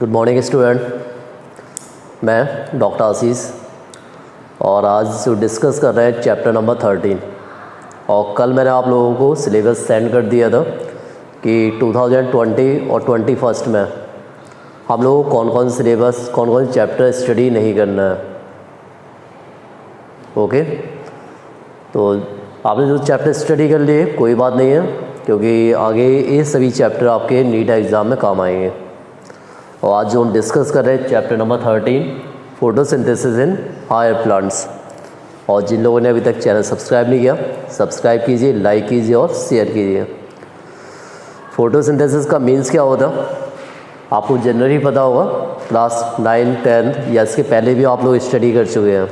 Good morning student, मैं doctor आशीष और आज जो डिस्कस कर रहे हैं चैप्टर नंबर 13। और कल मैंने आप लोगों को सिलेबस सेंड कर दिया था कि 2020 और 21 में हम लोगों को कौन कौन सिलेबस कौन कौन चैप्टर स्टडी नहीं करना है। ओके, तो आपने जो चैप्टर स्टडी कर लिए कोई बात नहीं है, क्योंकि आगे ये सभी चैप्टर आपके नीट एग्ज़ाम में काम आएंगे। और आज जो हम डिस्कस कर रहे हैं chapter number 13, photosynthesis in higher plants. और जिन लोगों ने अभी तक चैनल सब्सक्राइब नहीं किया, सब्सक्राइब कीजिए, लाइक कीजिए और शेयर कीजिए। फोटोसिंथेसिस का मीन्स क्या होता है आपको जनरली पता होगा, क्लास 9, 10 या इसके पहले भी आप लोग स्टडी कर चुके हैं।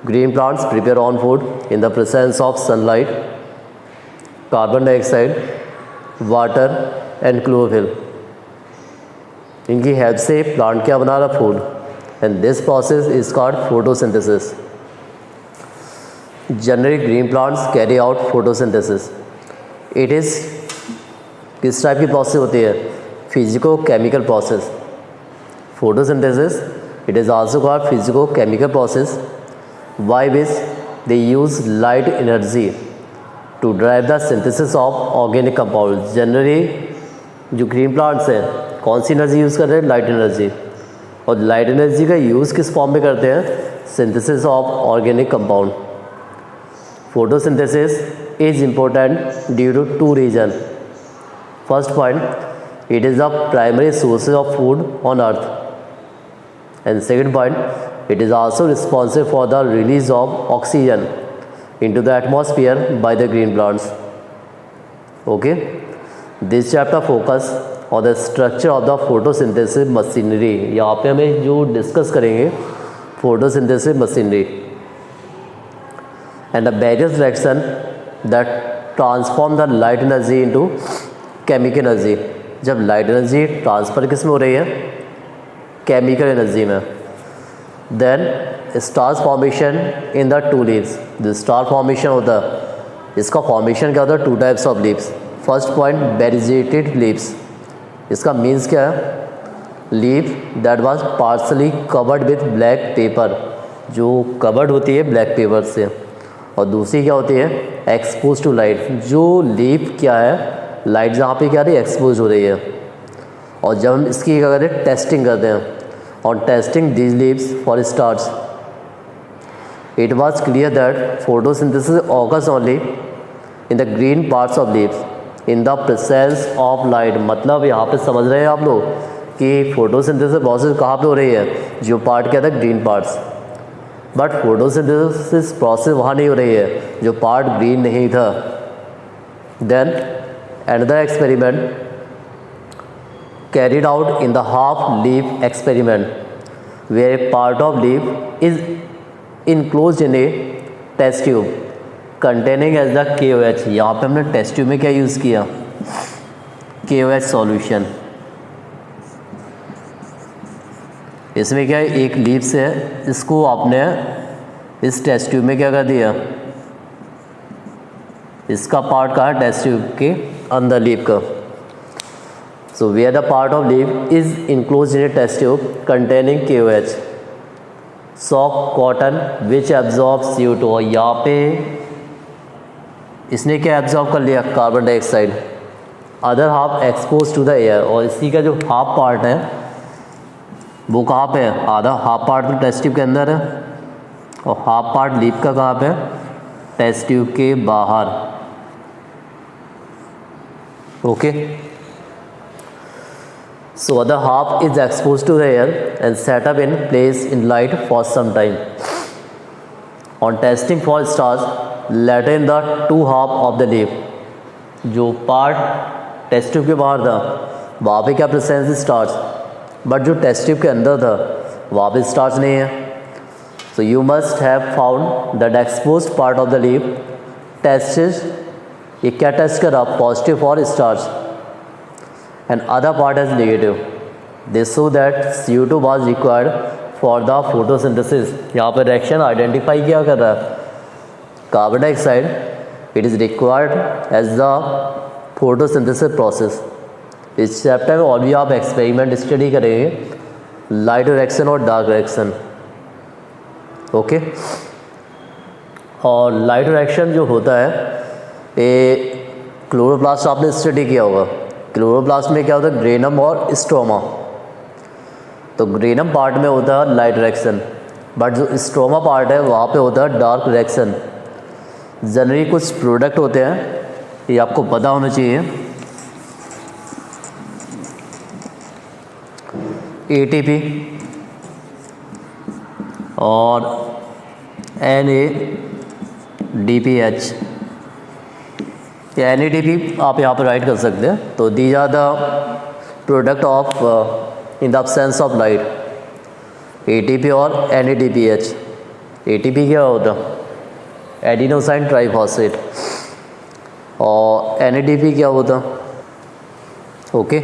Green plants prepare own food in the presence of sunlight, carbon dioxide, water and chlorophyll. इनकी हेल्प से प्लांट क्या बना रहा, food, and this process is called photosynthesis. Generally green plants carry out photosynthesis. It is किस type की process होती है? Physico chemical process. Photosynthesis it is also called physico chemical process by which they use light energy to drive the synthesis of organic compound. Generally जो green plants हैं कौन सी energy use कर रहे हैं? Light energy. और light energy का use किस फॉर्म में करते हैं? Synthesis of organic compound. Photosynthesis is important due to two reason. First point, it is the primary sources of food on earth. And second point, it is also responsible for the release of oxygen into the atmosphere by the green plants. Okay, this chapter focus on the structure of the photosynthesis machinery. यहाँ पे हमें जो discuss करेंगे photosynthesis machinery and the various reaction that transform the light energy into chemical energy. जब light energy transfer किस में हो रही है? केमिकल एनर्जी में। Then starch formation in the two leaves. जो स्टार फॉर्मेशन होता है, इसका फॉर्मेशन क्या होता है? Two types of leaves. First point, variegated leaves. इसका मीन्स क्या है? Leaf that was partially covered with black paper, जो कवर्ड होती है ब्लैक पेपर से। और दूसरी क्या होती है? Expose to light. जो लीव क्या है, लाइट जहाँ पे क्या रही है? एक्सपोज हो रही है। और जब हम इसकी क्या करते हैं? टेस्टिंग करते हैं। On testing these leaves for stars, it was clear that photosynthesis occurs only in the green parts of leaves in the presence of light. मतलब यहाँ पे समझ रहे हैं आप लोग कि फोटोसिंथेसिस प्रोसेस कहाँ पे हो रही है? जो पार्ट क्या था? Green parts. But photosynthesis process वहाँ नहीं हो रही है जो पार्ट ग्रीन नहीं था। Then another experiment carried out in the half leaf experiment, where a part of leaf is enclosed in a test tube containing as the KOH। यहाँ पे हमने टेस्ट ट्यूब में क्या यूज़ किया? KOH solution. इसमें क्या है? एक लीफ से इसको आपने इस टेस्ट ट्यूब में क्या कर दिया? इसका पार्ट कहाँ है? टेस्ट ट्यूब के अंदर लीफ का। So where the part of leaf is enclosed in a test tube containing KOH, soft cotton which absorbs CO2। और यहाँ पे इसने क्या एब्जॉर्ब कर लिया? Carbon dioxide. Other half expose to the air. और इसी का जो हाफ पार्ट है वो कहाँ पे है? आधा हाफ पार्ट तो टेस्ट ट्यूब के अंदर है और हाफ पार्ट लीफ का कहाँ पे है? टेस्ट ट्यूब के बाहर। Okay, so other half is exposed to the air and set up in place in light for some time. On testing for stars, later in the two half of the leaf, जो part test tube के बाहर था वहाँ पे क्या presence? Stars. But जो test tube के अंदर था वहाँ पे स्टार्स नहीं है। So you must have found that exposed part of the leaf tested. ये क्या टेस्ट करा? Positive for stars and other part as negative. This so that CO2 was required for the photosynthesis. यहाँ पर reaction identify क्या कर रहा है? Carbon dioxide, it is required as the photosynthesis process. इस चैप्टर में और भी आप एक्सपेरिमेंट स्टडी करेंगे, लाइट रिएक्शन और डार्क रिएक्शन। ओके, और लाइट रिएक्शन जो होता है ये क्लोरोप्लास्ट आपने स्टडी किया होगा। क्लोरोप्लास्ट में क्या होता है, ग्रेनम और स्ट्रोमा। तो ग्रेनम पार्ट में होता है लाइट रिएक्शन, बट जो स्ट्रोमा पार्ट है वहाँ पे होता है डार्क रिएक्शन। जनरली कुछ प्रोडक्ट होते हैं, ये आपको पता होना चाहिए। ATP और NADPH। NADP आप यहाँ पर राइट कर सकते हैं। तो these are the product of in the absence of light, ATP और NADPH। ATP क्या होता है, एडिनोसाइन ट्राइफॉस्फेट, और NADP क्या होता। ओके,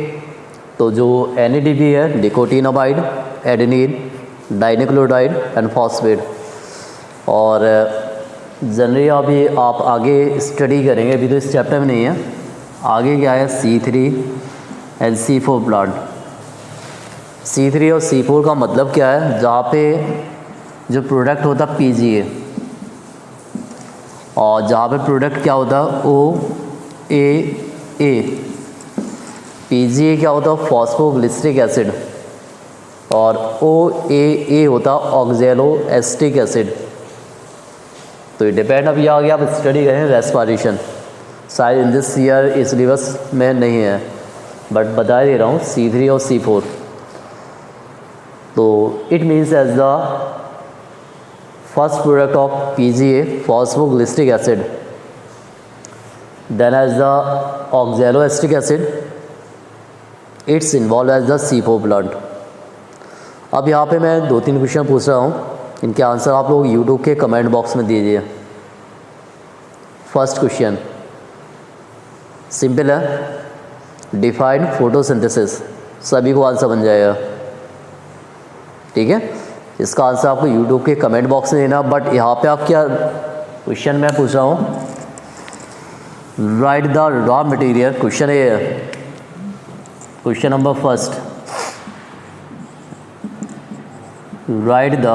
तो जो NADP है निकोटिनामाइड, एडेनिन, डाइनिक्लोराइड एंड फॉस्फेट। और जनरली अभी आप आगे स्टडी करेंगे, अभी तो इस चैप्टर में नहीं है, आगे क्या है C3H4 प्लांट। C3 और C4 का मतलब क्या है, जहाँ पे जो प्रोडक्ट होता है PGA, और जहाँ पे प्रोडक्ट क्या होता है OAA। PGA क्या होता है, फॉस्फोग्लिसरिक एसिड, और OAA होता है ऑक्जेलो एस्टिक एसिड। तो ये डिपेंड अभी आगे आप स्टडी करें रेस्पिरेशन, शायद इन दिस ईयर इस सिलेबस में नहीं है, बट बता दे रहा हूँ C3 और C4। तो it means as the first product of PGA phosphoglyceric acid, then as the oxaloacetic acid, it's involve as the C4 plant. अब यहाँ पे मैं 2-3 क्वेश्चन पूछ रहा हूँ, इनके आंसर आप लोग यूट्यूब के कमेंट बॉक्स में दीजिए। फर्स्ट क्वेश्चन सिंपल है, डिफाइन फोटोसिंथेसिस, सभी को आंसर बन जाएगा। ठीक है, इसका आंसर आपको यूट्यूब के कमेंट बॉक्स में देना। बट यहाँ पे आप क्या क्वेश्चन मैं पूछ रहा हूँ, right the raw material. Question ये है, question number first, right the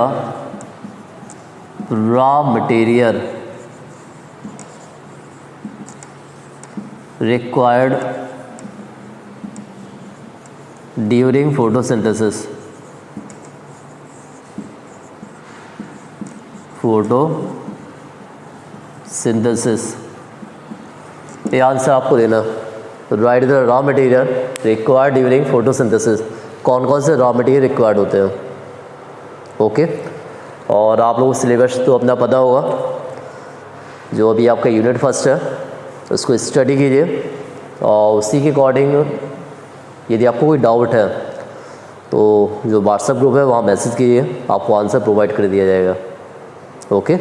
raw material required during photosynthesis. Photosynthesis, ये आंसर आपको देना। Right the raw material required during photosynthesis, कौन कौन से रॉ मटेरियल रिक्वायर्ड होते हैं। ओके, और आप लोगों को सिलेबस तो अपना पता होगा, जो अभी आपका यूनिट फर्स्ट है उसको स्टडी कीजिए, और उसी के अकॉर्डिंग यदि आपको कोई डाउट है तो जो व्हाट्सएप ग्रुप है वहाँ मैसेज कीजिए, आपको आंसर प्रोवाइड कर दिया जाएगा। ओके,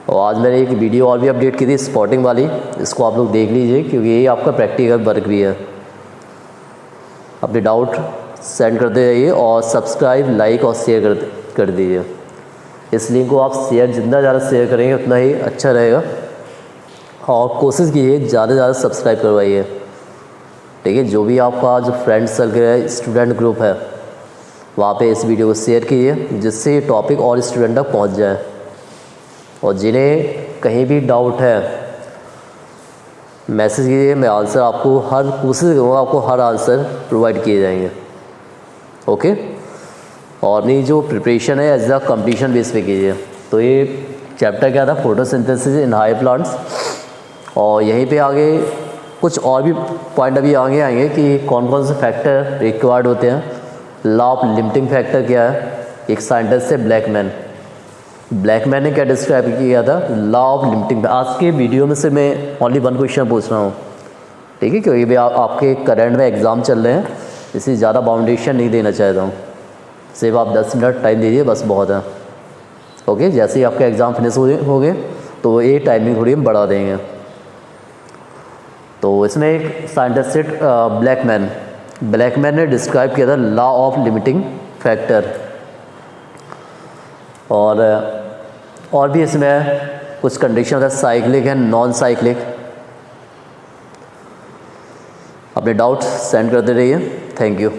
और आज मैंने एक वीडियो और भी अपडेट की थी स्पॉटिंग वाली, इसको आप लोग देख लीजिए, क्योंकि यही आपका प्रैक्टिकल वर्क भी है। अपने डाउट सेंड करते जाइए, और सब्सक्राइब, लाइक और शेयर कर दीजिए। इस लिंक को आप शेयर जितना ज़्यादा शेयर करेंगे उतना ही अच्छा रहेगा, और कोशिश कीजिए ज़्यादा से ज़्यादा सब्सक्राइब करवाइए। ठीक है, जो भी आपका जो फ्रेंड सर्कल है, स्टूडेंट ग्रुप है, वहाँ पे इस वीडियो को शेयर कीजिए, जिससे ये टॉपिक और स्टूडेंट तक पहुँच जाए। और जिन्हें कहीं भी डाउट है मैसेज कीजिए, मैं आंसर आपको कोशिश करूँगा आपको हर आंसर प्रोवाइड किए जाएंगे। ओके, और अपनी जो प्रिपरेशन है एज अ कंपटीशन बेस पे कीजिए। तो ये चैप्टर क्या था, फोटोसिंथेसिस इन हाई प्लांट्स, और यहीं पे आगे कुछ और भी पॉइंट अभी आगे आएंगे कि कौन कौन से फैक्टर रिक्वायर्ड होते हैं। लॉ ऑफ लिमिटिंग फैक्टर क्या है, एक साइंटिस्ट है ब्लैकमैन ने क्या डिस्क्राइब किया था, लॉ ऑफ लिमिटिंग। आज के वीडियो में से मैं ओनली 1 क्वेश्चन पूछ रहा हूँ, ठीक है, क्योंकि आपके करंट में एग्ज़ाम चल रहे हैं, इसलिए ज़्यादा बाउंडेशन नहीं देना चाहता हूँ। सिर्फ आप 10 मिनट टाइम दीजिए, बस बहुत है। ओके, जैसे ही आपका एग्ज़ाम फिनिश हो गए तो ये टाइमिंग थोड़ी हम बढ़ा देंगे। तो इसमें एक साइंटिस्ट ब्लैकमैन ने डिस्क्राइब किया था लॉ ऑफ लिमिटिंग फैक्टर, और भी इसमें कुछ कंडीशन होता है, साइक्लिक है, नॉन साइक्लिक। अपने डाउट्स सेंड करते रहिए। Thank you.